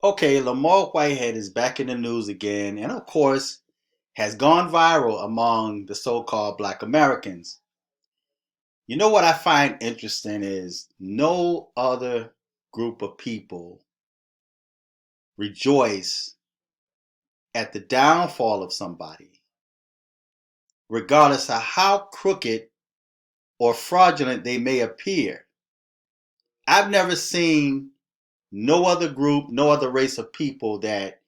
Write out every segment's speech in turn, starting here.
Okay, Lamor Whitehead is back in the news again, and of course, has gone viral among the so-called Black Americans. You know what I find interesting is no other group of people rejoice at the downfall of somebody, regardless of how crooked or fraudulent they may appear. I've never seen no other group, no other race of people that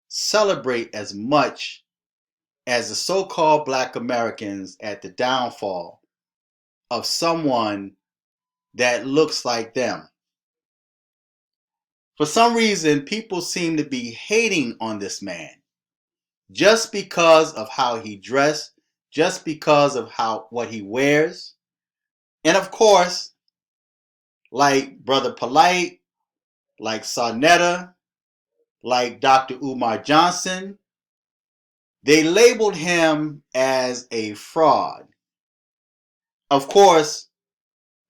celebrate as much as the so-called Black Americans at the downfall of someone that looks like them. For some reason, people seem to be hating on this man just because of how he dressed, just because of what he wears. And of course, like Brother Polite, like Sarnetta, like Dr. Umar Johnson, they labeled him as a fraud. Of course,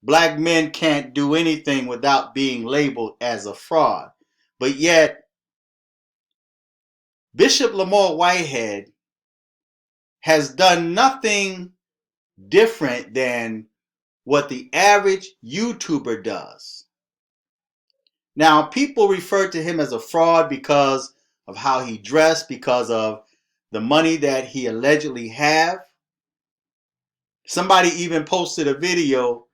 Black men can't do anything without being labeled as a fraud. But yet, Bishop Lamor Whitehead has done nothing different than what the average YouTuber does. Now, people refer to him as a fraud because of how he dressed, because of the money that he allegedly have. Somebody even posted a video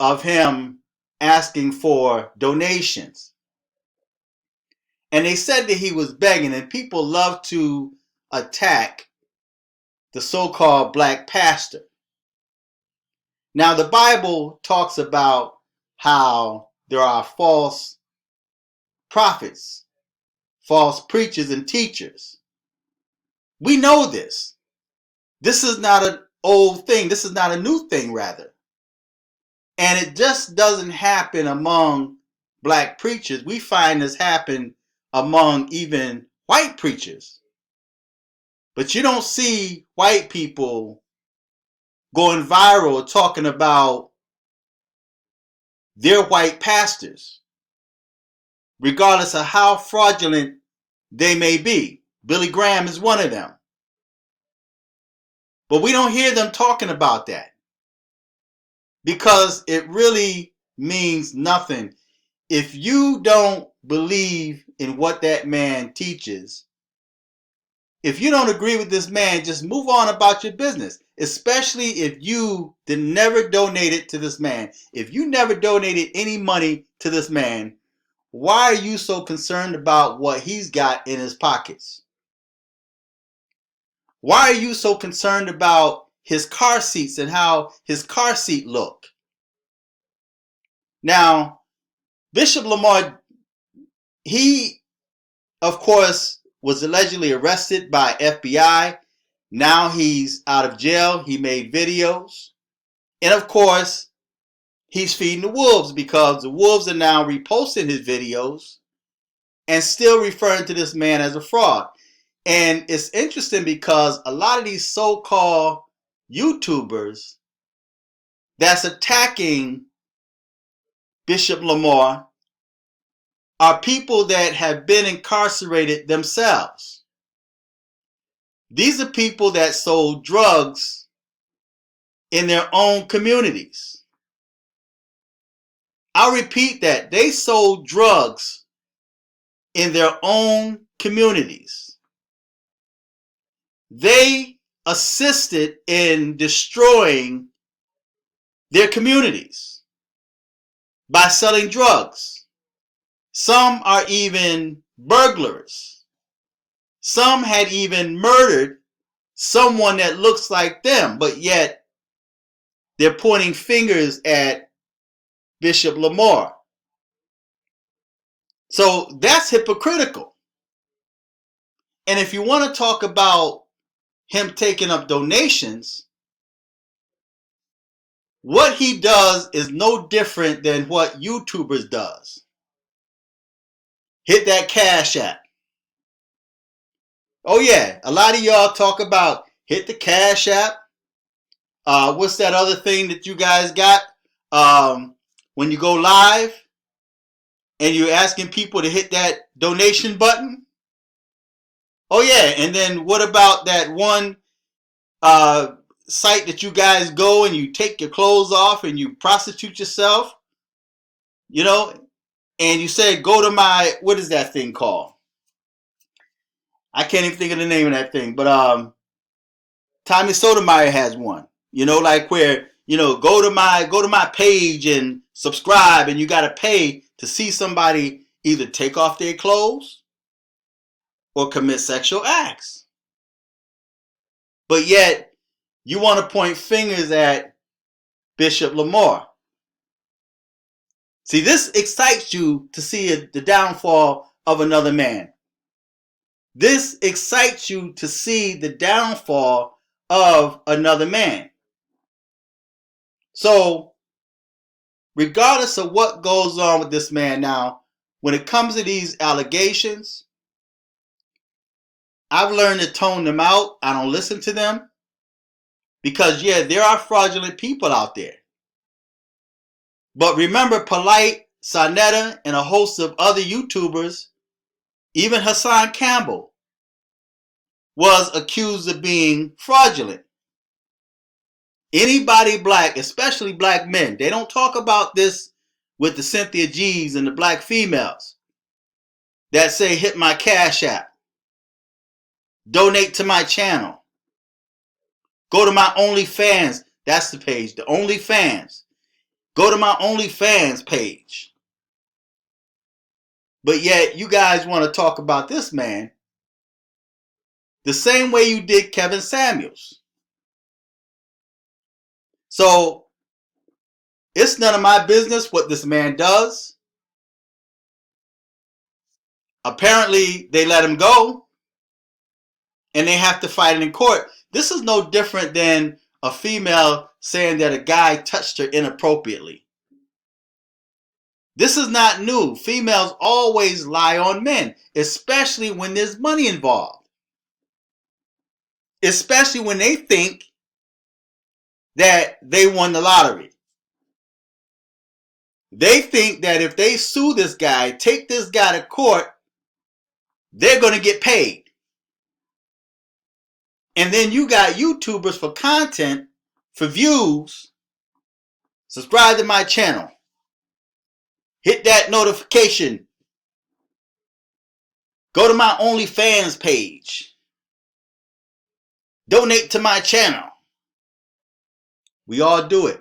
of him asking for donations. And they said that he was begging, and people love to attack the so-called black pastor. Now, the Bible talks about how there are false prophets, false preachers and teachers. We know this. This is not an old thing. This is not a new thing, rather. And it just doesn't happen among black preachers. We find this happen among even white preachers. But you don't see white people going viral talking about their white pastors, regardless of how fraudulent they may be. Billy Graham is one of them. But we don't hear them talking about that because it really means nothing. If you don't believe in what that man teaches, if you don't agree with this man, just move on about your business, especially if you never donated to this man. If you never donated any money to this man, why are you so concerned about what he's got in his pockets? Why are you so concerned about his car seats and how his car seat look? Now, Bishop Lamar, he, of course, was allegedly arrested by FBI. Now he's out of jail. He made videos. And of course, he's feeding the wolves because the wolves are now reposting his videos and still referring to this man as a fraud. And it's interesting because a lot of these so-called YouTubers that's attacking Bishop Lamar are people that have been incarcerated themselves. These are people that sold drugs in their own communities. I'll repeat that. They sold drugs in their own communities. They assisted in destroying their communities by selling drugs. Some are even burglars. Some had even murdered someone that looks like them, but yet they're pointing fingers at Bishop Lamar. So that's hypocritical. And if you want to talk about him taking up donations, what he does is no different than what YouTubers does. Hit that Cash App. Oh yeah, a lot of y'all talk about hit the Cash App. What's that other thing that you guys got? When you go live, and you're asking people to hit that donation button. Oh yeah, and then what about that one site that you guys go and you take your clothes off and you prostitute yourself, you know, and you say go to my, what is that thing called? I can't even think of the name of that thing, but Tommy Sotomayor has one. Like where go to my page and subscribe, and you got to pay to see somebody either take off their clothes or commit sexual acts. But yet you want to point fingers at Bishop Lamor. See, this excites you to see the downfall of another man. This excites you to see the downfall of another man. So, regardless of what goes on with this man now, when it comes to these allegations, I've learned to tone them out. I don't listen to them. Because, yeah, there are fraudulent people out there. But remember, Polite, Sonetta, and a host of other YouTubers, even Hassan Campbell, was accused of being fraudulent. Anybody black, especially black men, they don't talk about this with the Cynthia G's and the black females that say hit my Cash App, donate to my channel, go to my OnlyFans. That's the page, the OnlyFans. Go to my OnlyFans page. But yet you guys want to talk about this man the same way you did Kevin Samuels. So it's none of my business what this man does. Apparently they let him go and they have to fight it in court. This is no different than a female saying that a guy touched her inappropriately. This is not new. Females always lie on men, especially when there's money involved. Especially when they think that they won the lottery. They think that if they sue this guy, take this guy to court, they're going to get paid. And then you got YouTubers for content, for views. Subscribe to my channel. Hit that notification. Go to my OnlyFans page. Donate to my channel. We all do it.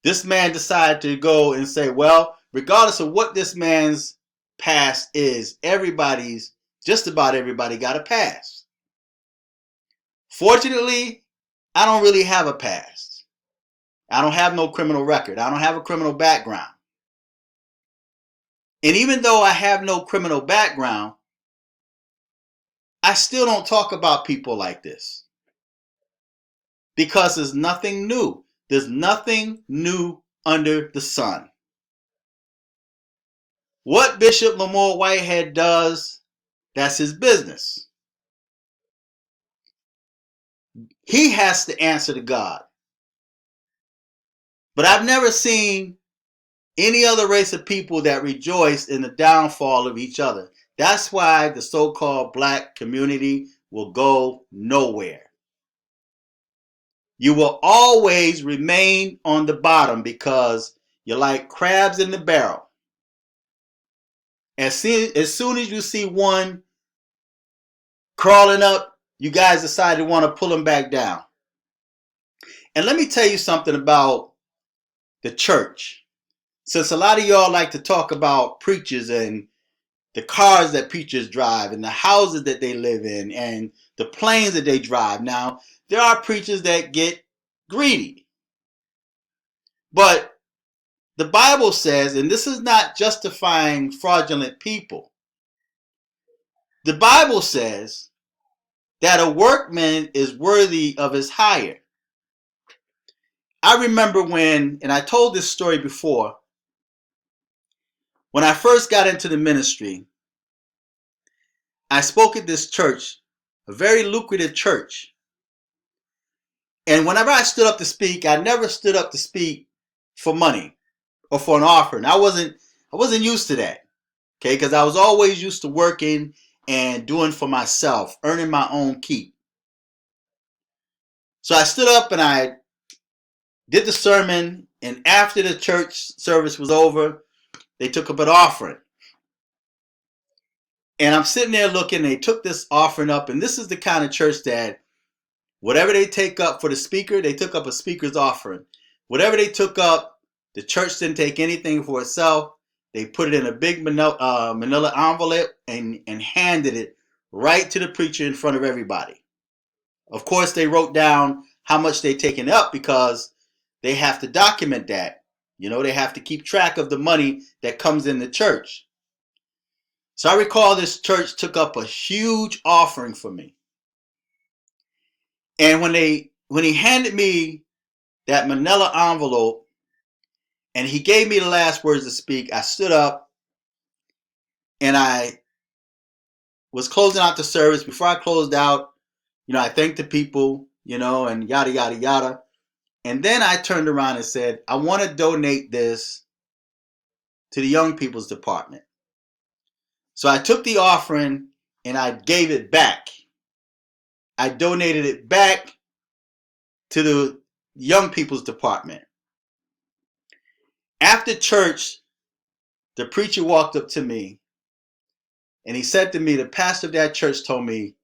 This man decided to go and say, well, regardless of what this man's past is, just about everybody got a past. Fortunately, I don't really have a past. I don't have no criminal record. I don't have a criminal background. And even though I have no criminal background, I still don't talk about people like this. Because there's nothing new. There's nothing new under the sun. What Bishop Lamor Whitehead does, that's his business. He has to answer to God. But I've never seen any other race of people that rejoice in the downfall of each other. That's why the so-called black community will go nowhere. You will always remain on the bottom because you're like crabs in the barrel. As soon as you see one crawling up, you guys decide to want to pull them back down. And let me tell you something about the church. Since a lot of y'all like to talk about preachers and the cars that preachers drive and the houses that they live in and the planes that they drive. Now, there are preachers that get greedy. But the Bible says, and this is not justifying fraudulent people. The Bible says that a workman is worthy of his hire. I remember and I told this story before, when I first got into the ministry, I spoke at this church, a very lucrative church. And whenever I stood up to speak, I never stood up to speak for money. or for an offering. I wasn't used to that. Okay, because I was always used to working and doing for myself, earning my own keep. So I stood up and I did the sermon, and after the church service was over, they took up an offering. And I'm sitting there looking, they took this offering up, and this is the kind of church that whatever they take up for the speaker, they took up a speaker's offering. Whatever they took up, the church didn't take anything for itself. They put it in a big manila envelope and handed it right to the preacher in front of everybody. Of course, they wrote down how much they taken up because they have to document that. You know, they have to keep track of the money that comes in the church. So I recall this church took up a huge offering for me. And when he handed me that manila envelope and he gave me the last words to speak, I stood up and I was closing out the service. Before I closed out, you know, I thanked the people, you know, and yada, yada, yada. And then I turned around and said, I want to donate this to the young people's department. So I took the offering and I gave it back. I donated it back to the young people's department. After church, the preacher walked up to me and he said to me, the pastor of that church told me,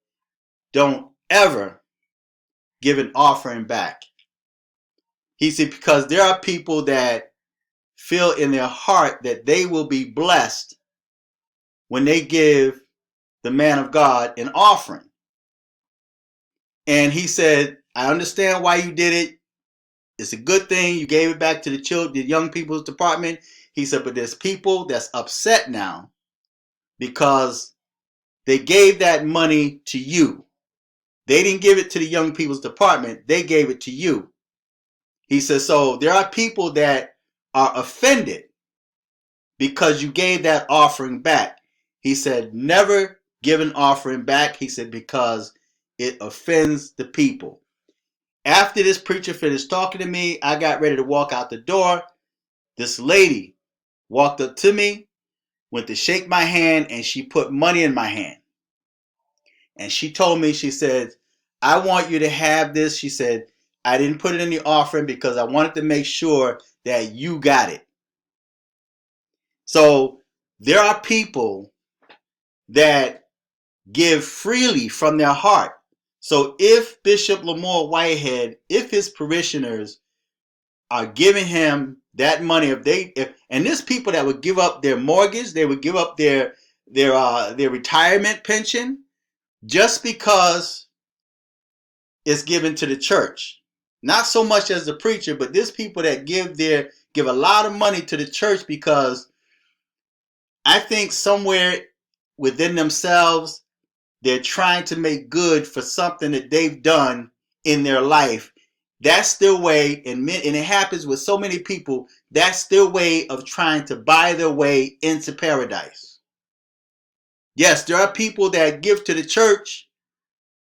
don't ever give an offering back. He said, because there are people that feel in their heart that they will be blessed when they give the man of God an offering. And he said, I understand why you did it. It's a good thing you gave it back to the young people's department. He said, but there's people that's upset now because they gave that money to you. They didn't give it to the young people's department. They gave it to you. He says, so there are people that are offended because you gave that offering back. He said, never give an offering back. He said, because it offends the people. After this preacher finished talking to me, I got ready to walk out the door. This lady walked up to me, went to shake my hand, and she put money in my hand. And she told me, she said, I want you to have this. She said, I didn't put it in the offering because I wanted to make sure that you got it. So there are people that give freely from their heart. So if Bishop Lamor Whitehead, if his parishioners are giving him that money, and there's people that would give up their mortgage, they would give up their retirement pension just because it's given to the church. Not so much as the preacher, but there's people that give a lot of money to the church because I think somewhere within themselves they're trying to make good for something that they've done in their life. That's their way, and it happens with so many people. That's their way of trying to buy their way into paradise. Yes, there are people that give to the church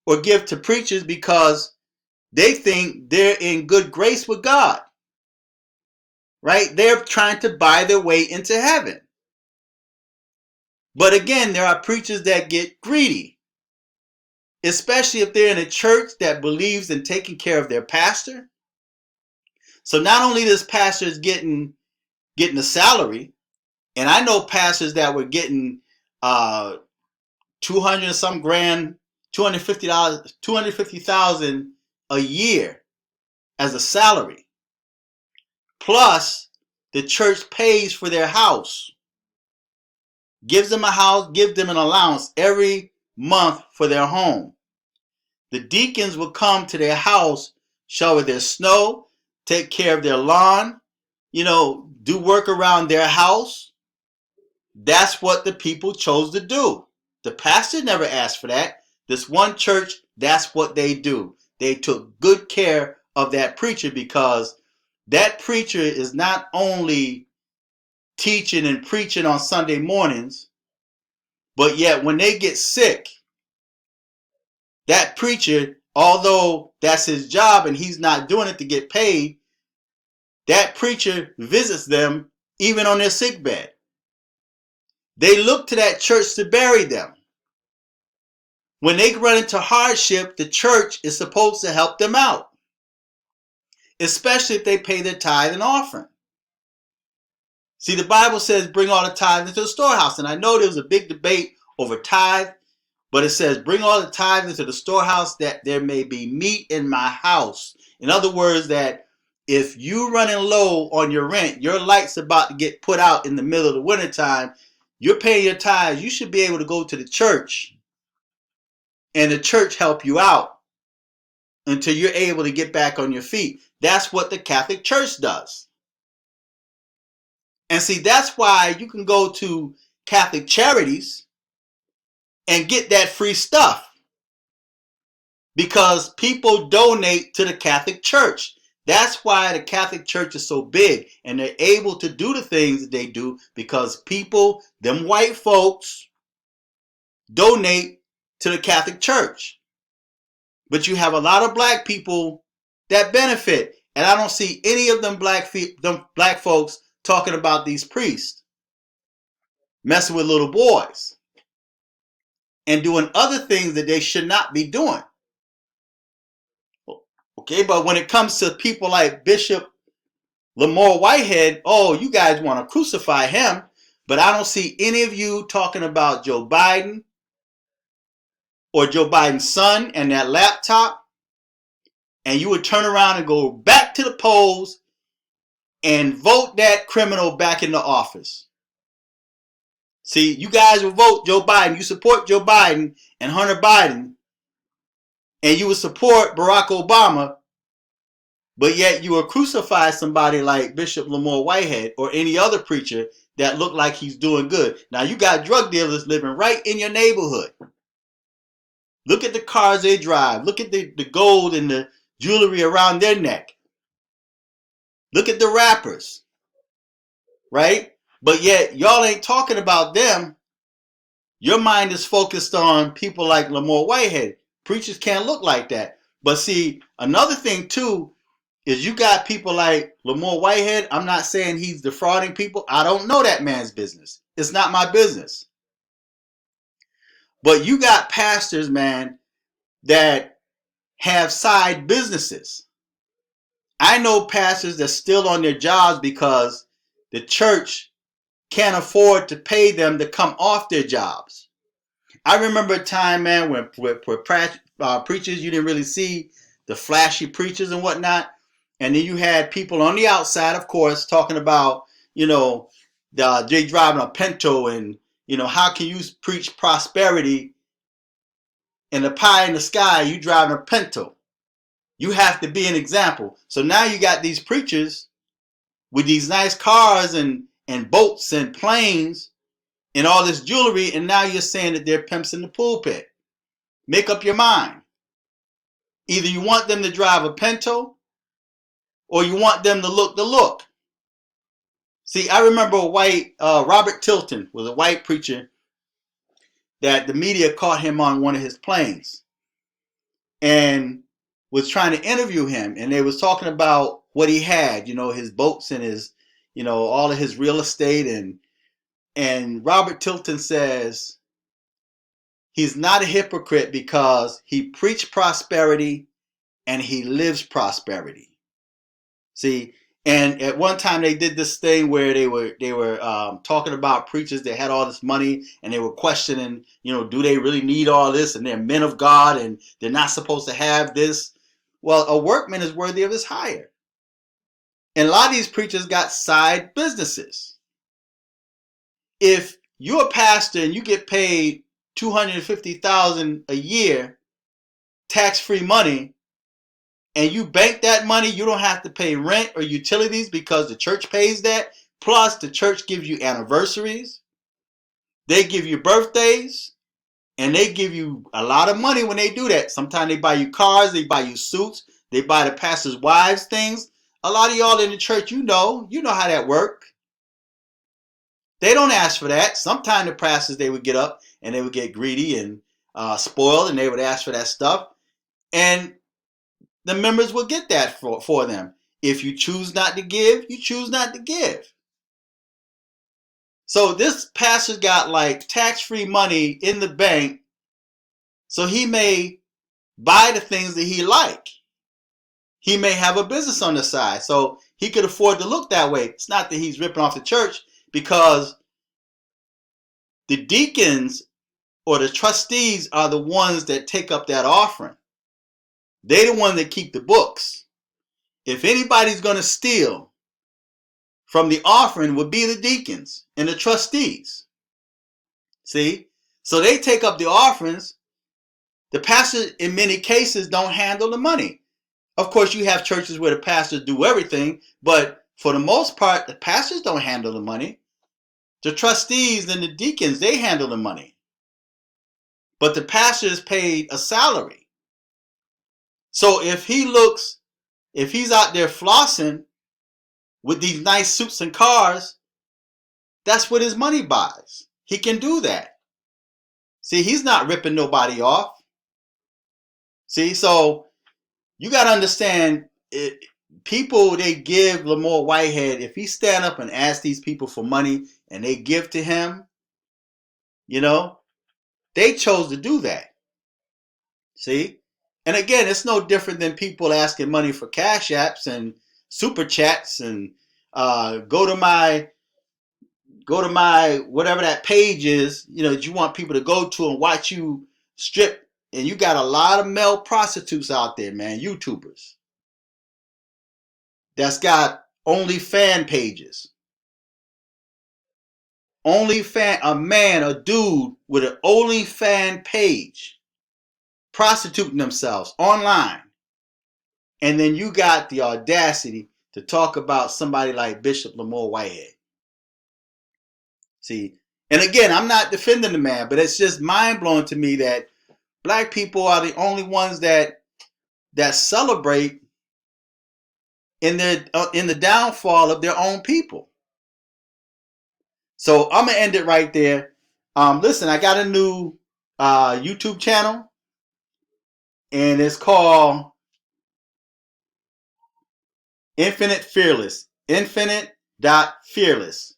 or give to preachers because they think they're in good grace with God. Right? They're trying to buy their way into heaven. But again, there are preachers that get greedy, especially if they're in a church that believes in taking care of their pastor. So not only this pastor is getting a salary, and I know pastors that were getting 200 and some grand, $250, $250,000 a year as a salary. Plus, the church pays for their house, gives them a house, gives them an allowance every month for their home. The deacons will come to their house, shovel their snow, take care of their lawn, do work around their house. That's what the people chose to do. The pastor never asked for that. This one church, that's what they do. They took good care of that preacher because that preacher is not only teaching and preaching on Sunday mornings, but yet when they get sick, that preacher, although that's his job and he's not doing it to get paid, that preacher visits them even on their sick bed. They look to that church to bury them. When they run into hardship, the church is supposed to help them out, especially if they pay their tithe and offering. See, the Bible says bring all the tithe into the storehouse. And I know there was a big debate over tithe, but it says bring all the tithe into the storehouse that there may be meat in my house. In other words, that if you running low on your rent, your light's about to get put out in the middle of the wintertime, you're paying your tithes, you should be able to go to the church and the church help you out until you're able to get back on your feet. That's what the Catholic Church does. And see, that's why you can go to Catholic Charities and get that free stuff, because people donate to the Catholic Church. That's why the Catholic Church is so big, and they're able to do the things that they do because people, them white folks, donate to the Catholic Church. But you have a lot of black people that benefit, and I don't see any of them black folks talking about these priests messing with little boys and doing other things that they should not be doing. Okay, but when it comes to people like Bishop Lamor Whitehead, oh, you guys want to crucify him, but I don't see any of you talking about Joe Biden or Joe Biden's son and that laptop, and you would turn around and go back to the polls and vote that criminal back into office. See, you guys will vote Joe Biden. You support Joe Biden and Hunter Biden, and you would support Barack Obama, but yet you will crucify somebody like Bishop Lamor Whitehead or any other preacher that look like he's doing good. Now you got drug dealers living right in your neighborhood. Look at the cars they drive. Look at the gold and the jewelry around their neck. Look at the rappers, right? But yet y'all ain't talking about them. Your mind is focused on people like Lamor Whitehead. Preachers can't look like that. But see, another thing too is you got people like Lamor Whitehead. I'm not saying he's defrauding people. I don't know that man's business. It's not my business. But you got pastors, man, that have side businesses. I know pastors that's still on their jobs because the church can't afford to pay them to come off their jobs. I remember a time, man, when preachers, you didn't really see the flashy preachers and whatnot. And then you had people on the outside, of course, talking about, they driving a Pinto and, how can you preach prosperity and the pie in the sky, you driving a Pinto? You have to be an example. So now you got these preachers with these nice cars and boats and planes and all this jewelry, and now you're saying that they're pimps in the pulpit. Make up your mind. Either you want them to drive a Pinto or you want them to look the look. See, I remember Robert Tilton was a white preacher that the media caught him on one of his planes and was trying to interview him, and they was talking about what he had, his boats and his, all of his real estate, and Robert Tilton says he's not a hypocrite because he preached prosperity and he lives prosperity. See, and at one time they did this thing where they were talking about preachers that had all this money, and they were questioning, do they really need all this? And they're men of God, and they're not supposed to have this. Well, a workman is worthy of his hire. And a lot of these preachers got side businesses. If you're a pastor and you get paid $250,000 a year, tax-free money, and you bank that money, you don't have to pay rent or utilities because the church pays that. Plus, the church gives you anniversaries. They give you birthdays. And they give you a lot of money when they do that. Sometimes they buy you cars. They buy you suits. They buy the pastors' wives things. A lot of y'all in the church, you know how that works. They don't ask for that. Sometimes the pastors, they would get up and they would get greedy and spoiled, and they would ask for that stuff. And the members will get that for them. If you choose not to give, you choose not to give. So this pastor got like tax-free money in the bank, so he may buy the things that he like. He may have a business on the side, so he could afford to look that way. It's not that he's ripping off the church, because the deacons or the trustees are the ones that take up that offering. They're the ones that keep the books. If anybody's going to steal from the offering, would be the deacons and the trustees. See? So they take up the offerings. The pastors, in many cases, don't handle the money. Of course, you have churches where the pastors do everything, but for the most part, the pastors don't handle the money. The trustees and the deacons, they handle the money. But the pastor is paid a salary. So if he's out there flossing with these nice suits and cars, that's what his money buys. He can do that. See, he's not ripping nobody off. See, so you got to understand, people, they give Lamor Whitehead, if he stand up and ask these people for money and they give to him, they chose to do that. See? And again, it's no different than people asking money for cash apps and super chats and go to my whatever that page is, that you want people to go to and watch you strip. And you got a lot of male prostitutes out there, man, YouTubers, that's got OnlyFans pages. A dude with an OnlyFans page prostituting themselves online. And then you got the audacity to talk about somebody like Bishop Lamor Whitehead. See, and again, I'm not defending the man, but it's just mind-blowing to me that black people are the only ones that celebrate in the downfall of their own people. So I'm gonna end it right there. Listen, I got a new YouTube channel, and it's called Infinite Fearless. Infinite.fearless.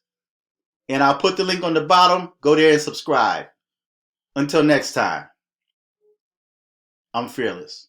And I'll put the link on the bottom. Go there and subscribe. Until next time, I'm fearless.